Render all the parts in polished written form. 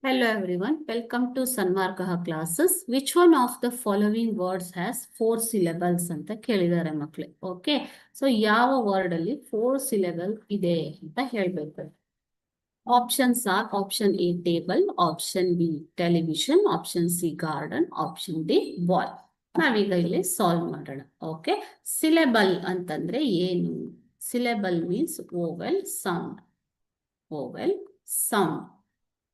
Hello everyone, welcome to Sanmarkaha classes. Which one of the following words has 4 syllables ಅಂತ ಕೇಳಿದ್ದಾರೆ ಮಕ್ಕಳೇ. Okay, so ಯಾವ word ಅಲ್ಲಿ 4 syllable ಇದೆ ಅಂತ ಹೇಳ್ಬೇಕು. Options are option A table, option B television, option C garden, option D boy. ನಾವೀಗ ಇಲ್ಲಿ ಸಾಲ್ವ್ ಮಾಡೋಣ. ಓಕೆ, ಸಿಲೆಬಲ್ ಅಂತಂದ್ರೆ ಏನು? Syllable means vowel sound. Vowel sound.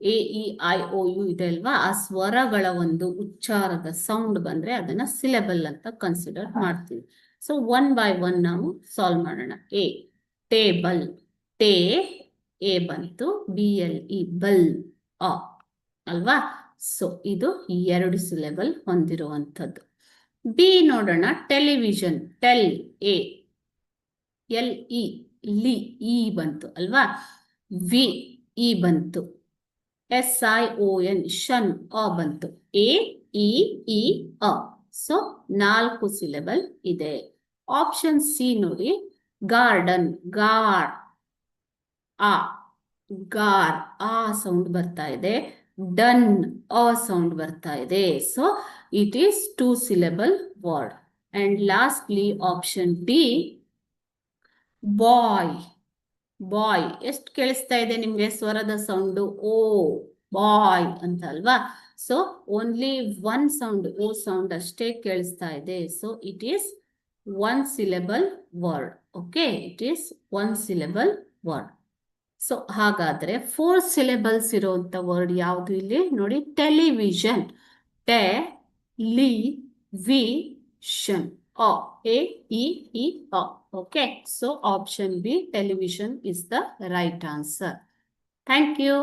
A E I O U ಇದೆ ಅಲ್ವಾ, ಆ ಸ್ವರಗಳ ಒಂದು ಉಚ್ಚಾರದ ಸೌಂಡ್ ಬಂದ್ರೆ ಅದನ್ನ ಸಿಲೆಬಲ್ ಅಂತ ಕನ್ಸಿಡರ್ ಮಾಡ್ತೀವಿ. ಸೊ ಒನ್ ಬೈ ಒನ್ ನಾವು ಸಾಲ್ವ್ ಮಾಡೋಣ. ಎ ಟೇಬಲ್, ಟೇ ಎ ಬಂತು, ಬಿ ಎಲ್ ಇ ಬಲ್ ಅ ಅಲ್ವಾ. ಸೊ ಇದು 2 ಸಿಲೆಬಲ್ ಹೊಂದಿರುವಂಥದ್ದು. ಬಿ ನೋಡೋಣ, television, tell A L E ಲಿ ಇ ಬಂತು ಅಲ್ವಾ. ವಿ ಇ ಬಂತು, SION ಶನ್ ಅ ಬಂತು, A I I a. So 4 syllable ಇದೆ. ಆಪ್ಷನ್ ಸಿ ನೋಡಿ, ಗಾರ್ಡನ್, ಗಾರ್ ಆ ಗಾರ್ ಆ ಸೌಂಡ್ ಬರ್ತಾ ಇದೆ, ಡನ್ ಅ ಸೌಂಡ್ ಬರ್ತಾ ಇದೆ. So it is 2 syllable word. And lastly option D boy. Boy ಎಷ್ಟು ಕೇಳಿಸ್ತಾ ಇದೆ ನಿಮ್ಗೆ ಸ್ವರದ ಸೌಂಡು? ಓ ಬಾಯ್ ಅಂತ ಅಲ್ವಾ. ಸೊ ಓನ್ಲಿ 1 ಸೌಂಡ್, ಓ ಸೌಂಡ್ ಅಷ್ಟೇ ಕೇಳಿಸ್ತಾ ಇದೆ. So it is 1 syllable word. Okay, it is 1 syllable word. So ಹಾಗಾದ್ರೆ 4 ಸಿಲೆಬಲ್ಸ್ ಇರುವಂತ ವರ್ಡ್ ಯಾವುದು ಇಲ್ಲಿ ನೋಡಿ? Television, television A E I I A. Okay, so option B, television is the right answer. Thank you.